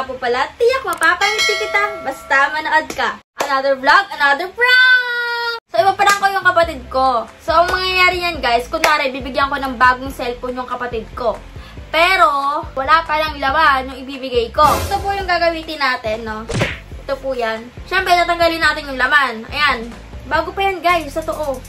nga po pala, tiyak mapapangiti kita basta manood ka. Another vlog, another prank! So, ipaprank ko yung kapatid ko. So, ang mangyayari yan guys, kunwari, bibigyan ko ng bagong cellphone yung kapatid ko. Pero, wala pa lang laman yung ibibigay ko. Ito po yung gagamitin natin, no? Ito po yan. Siyempre, tatanggalin natin yung laman. Ayan. Bago pa yan guys, totoo.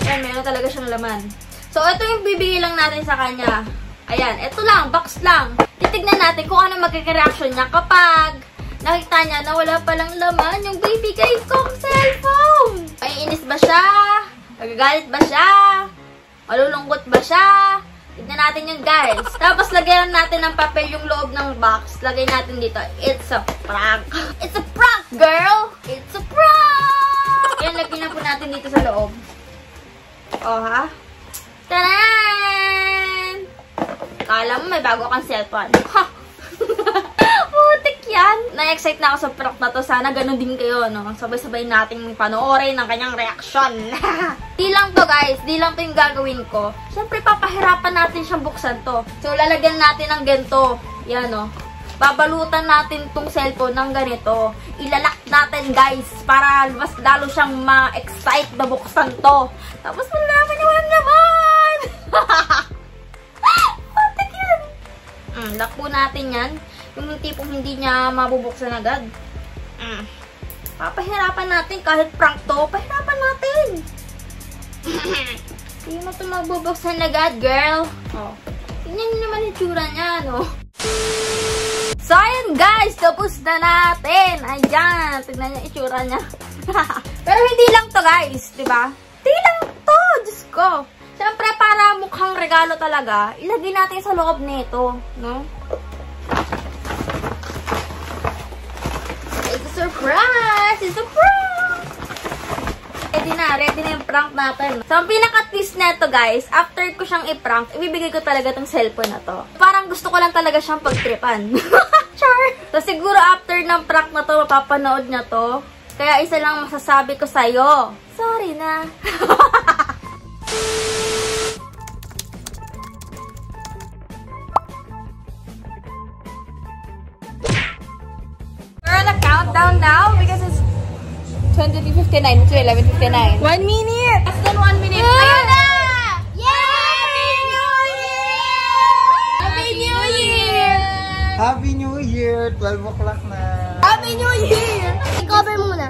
Ayan, meron talaga siyang laman. So, ito yung bibigay lang natin sa kanya. Ayan, ito lang, box lang. Titignan natin kung ano magkaka-reaction niya kapag nakita niya na wala palang laman yung bibigay kong cellphone. Ay, inis ba siya? Nagagalit ba siya? Malulungkot ba siya? Tignan natin yun, guys. Tapos, lagyan natin ng papel yung loob ng box. Lagay natin dito. It's a prank. It's a prank, girl! It's a prank! Yan, lagyan na po natin dito sa loob. Oh, ha? Taran! Kala mo may bago kang cellphone. Ha! Putik yan! Na-excite na ako sa prank na to. Sana ganun din kayo, no? Sabay-sabay nating panoorin ang kanyang reaction. Di lang to, guys. Di lang to yung gagawin ko. Siyempre, papahirapan natin siyang buksan to. So, lalagyan natin ng ganito. Yan, no? Babalutan natin tong cellphone ng ganito. Ilalak natin, guys, para mas lalo siyang ma-excite na buksan to. Tapos, malaman naman! Putik yan! Lock po natin yan. Yung tipong hindi niya mabubuksan agad. Papahirapan natin kahit prank to. Pahirapan natin. Hindi mo ito mabubuksan agad, girl. Oh. Tingnan niyo naman yung tsura niya, no? So, ayan guys. Tapos na natin. Ayan. Tignan niyo yung itsura niya. Pero hindi lang to, guys. Diba? Hindi lang to. Diyos ko. Siyempre, para mukhang regalo talaga, ilagay natin sa loob nito, no? It's a surprise! It's a prank! Ready na yung prank natin. So, ang pinaka-twist neto, guys, after ko siyang i-prank, ibibigay ko talaga tong cellphone na to. Parang gusto ko lang talaga siyang pagtripan. Char! So, siguro after ng prank na to, mapapanood niya to. Kaya isa lang masasabi ko sa'yo. Sorry na. We're on a countdown now because it's 20:59 to 11:59. 1 minute! Less than 1 minute. Ayan na! Happy New Year! Happy New Year! 12 o'clock na. Happy New Year! I-cover muna.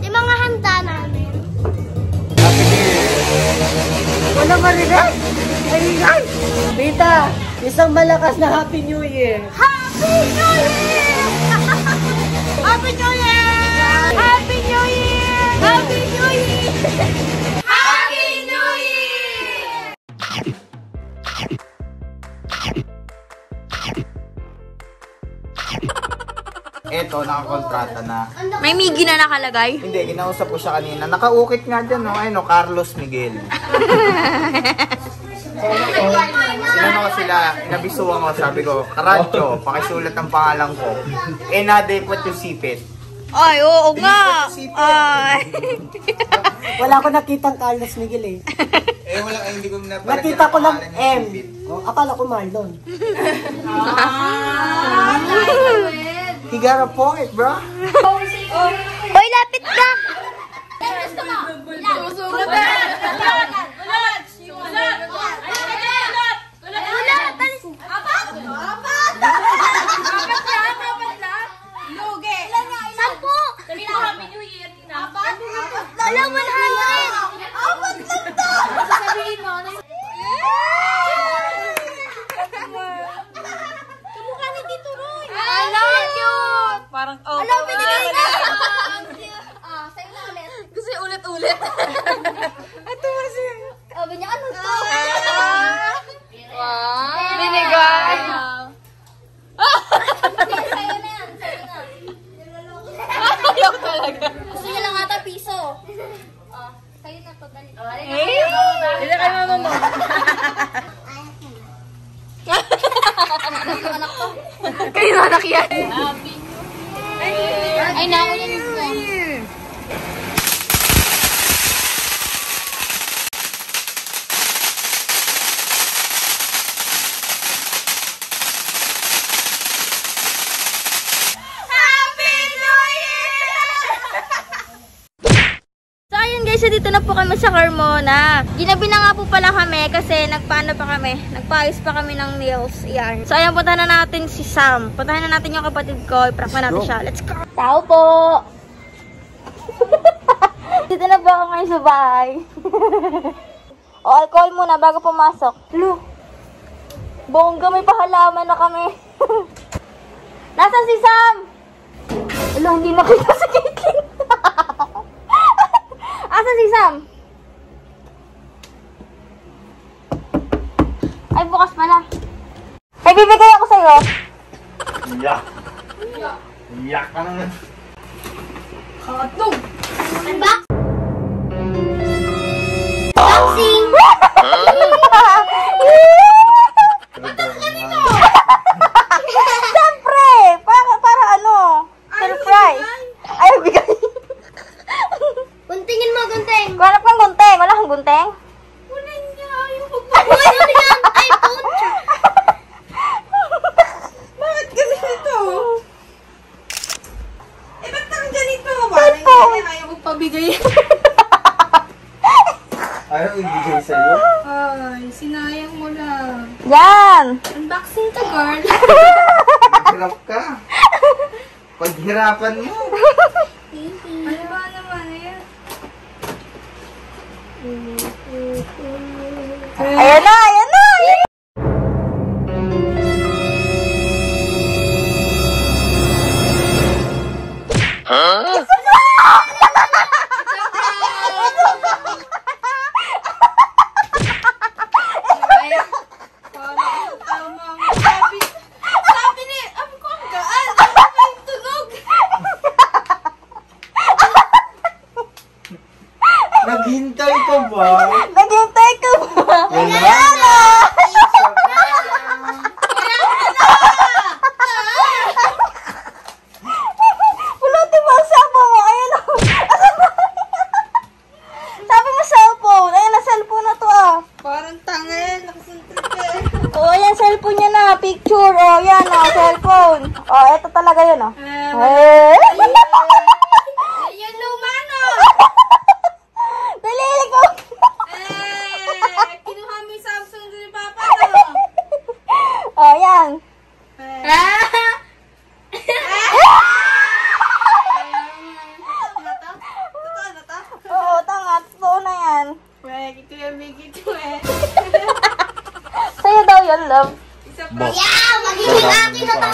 Yung mga handa namin. Happy New Year! Wala marinig! Ay! Tita, isang malakas na Happy New Year! Happy New Year! Happy New Year! Happy New Year! Happy New Year! Happy New Year! Eto, nakakontrata na. May Miggy na nakalagay. Hindi, kinausap ko siya kanina. Nakaukit nga dyan, no? Ayun, no? Carlos Miguel. Sinano ko sila, inabisuan ko, sabi ko, Karadyo, pakisulat ang pangalan ko. Inadequate yung sipit. Ay, oo nga. Ay. Wala ko nakitang Carlos Miguel eh. Wala, hindi ko napalagyan. Nakita ko lang ng pangalan M. yung sipit. Oh, akala ko Marlon. He got a point, bro. Hoy, lapit ka! Parang, oh. Alam, binigay na! Sa'yo na ulit. Gusto yung ulit-ulit. Ito kasi. Sabi niya, ano to? Wow. Binigay. Sa'yo na yan. Sa'yo na. Ayaw talaga. Gusto niya lang ata piso. Sa'yo na to. Dali. Hindi kayo mama mo. Kayo anak yan. Ay, naku yun. guys, dito na po kami sa Carmona. Ginabi na nga po pala kami kasi nagpaano pa kami. Nagpaayos pa kami ng nails. Yan. So ayan, puntahan na natin si Sam. Puntahan na natin yung kapatid ko. I-prank na natin siya. Let's go! Tao po! Dito na po ako ngayon sa bahay. O, alcohol muna bago pumasok. Hello? Bongga, may pahalaman na kami. Nasaan si Sam? Hello, hindi nakita si Caitlyn. Asan si Sam? Ay, bukas pala. Ay, bibigay ako sa'yo. Iyak. Iyak ka naman. Hotdog! Unbox! Boxing! Siyempre! Para ano? Surprise! Ay, bigay. Guntingin mo, gunting! Hanap kang gunteng. Wala kang gunteng? Wala niya. Yung pagpapalala. Ano yan? iPhone? Bakit ganito? Eh, ba't nang ganito? Cellphone. Ayaw mo pabigay. Ayaw ibigay sa'yo? Ay, sinayang mo lang. Yan! Unboxing to, girl. Hirap ka. Paghirapan mo. Ano ba naman yan? Ayan na! Ayan na! Sabi ni, abi ko ang gaan. Ano ba yung tunog? Naghintay ka ba? Naghintay ka ba? Wala na. Pulutin mo ang cellphone mo. Ayan o. Sabi mo cellphone. Ayan na, cellphone na to ah. Parang tanga yan. Nakasuntrip eh. O, ayan, cellphone niya na. Picture. O, yan o, cellphone. O, eto talaga yun o. Eh. Ayan, luma no. Dali ko. Kinuha mo yung Samsung din ni Papa no. O, yan. Totoo na to? Oo, tanga. Totoo na yan. Ito yung bigit ko eh. Sa'yo daw yun, love. Isa pa. Yeah! Magiging akin na to!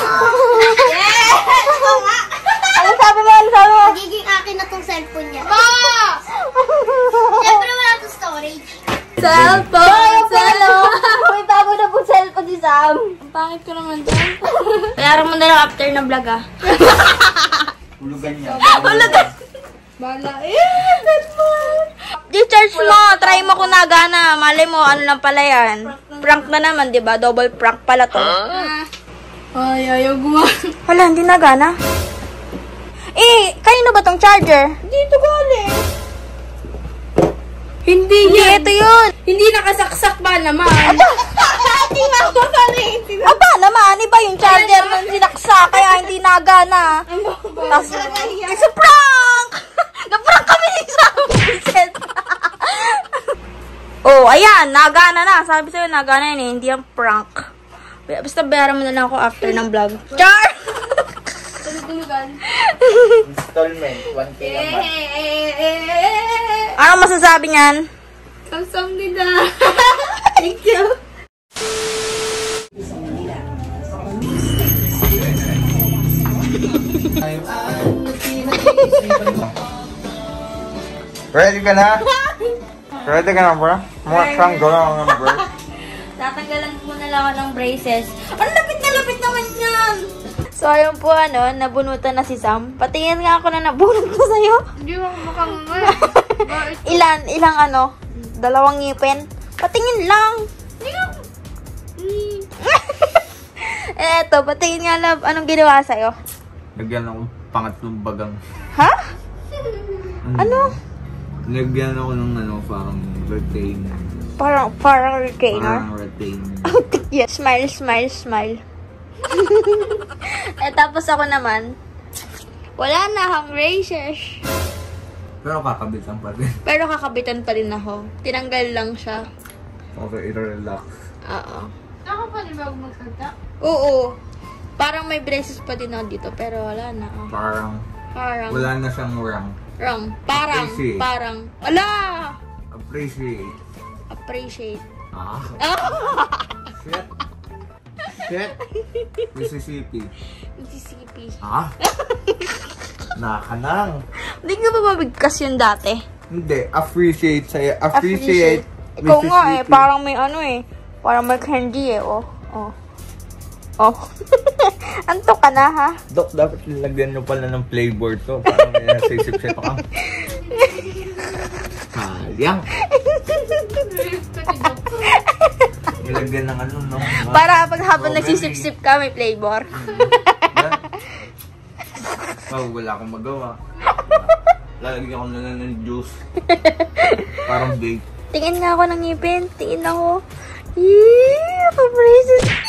Ano sabi mo? Ano sabi mo? Magiging akin na tong cellphone niya. Siyempre wala to storage. Cellphone! Cellphone! May bago na po cellphone si Sam. Ang pangit ko naman dyan. Bayaran mo na lang after ng vlog ah. Hulugan niya. Bala eh! Di-charge mo. Try mo kung nagana. Malay mo, ano lang pala yan. Prank na naman, di ba? Double prank pala to. Ay, ayaw gumawa. Wala, hindi nagana. Eh, kanino ba tong charger? Dito galing. Hindi ito yun. Hindi nakasaksak ba naman? Hindi nga ako Aba naman, iba yung charger ng sinaksa, kaya hindi nagana. Tapos, it's a prank! Na-prank kami ni Sam. Oh, ayan, nagana na. Sabi sa'yo, nagana yun eh, hindi yung prank. Basta bayaran mo na lang ako after ng vlog. Char! Installment. 1K naman. Ano masasabi niyan? Samsung nila. Thank you. Ready ka na? Ready ka na, bro? More triangle lang ang bro. Tatanggalan ko na lang ako ng braces. Ang lapit na lapit naman yan! So, ayun po, ano, nabunutan na si Sam. Patingin nga ako na nabunot ko sa'yo. Hindi mo mukhang Ilang ano? 2 ngipin. Patingin lang. Eto, patingin nga, love. Anong ginawa sa'yo? Lagyan ako pangatlong bagang. Ha? Ano? Lagyan ako ng ano, parang retainer. Parang retainer? Parang retainer. Yeah. Smile, smile, smile. Tapos ako naman, wala na akong braces. Pero kakabitan pa rin. Pero kakabitan pa rin ako. Tinanggal lang siya. Okay, i-relax. Oo. Ako pa rin bago magsalta. Oo. Parang may braces pa din ako dito, pero wala na. Oh. Parang wala na siyang wrong. Wrong. Parang. Appreciate. Parang. Ala! Appreciate. Appreciate. Ah. Shit. Shit. Mississippi. Mississippi. Ah. Nakanang. Hindi nga ba mabigkas yun dati? Hindi. Appreciate sa'yo. Appreciate. Ikaw nga eh. Parang may ano eh. Parang may candy eh. Oh. Oh. Oh. Antok ka na ha? Dok, dapat nilagyan nyo pala ng flavor to. Parang may nasisip-sip ka. Sayang. Nilagyan ng ano, no? Para pag habang nagsisip-sip ka, may flavor. Oh, wala akong magawa. Lalagyan ko na lang ng juice. Parang bake. Tingin nga ako ng ngipin. Tingin ako. Yee! Ako braces.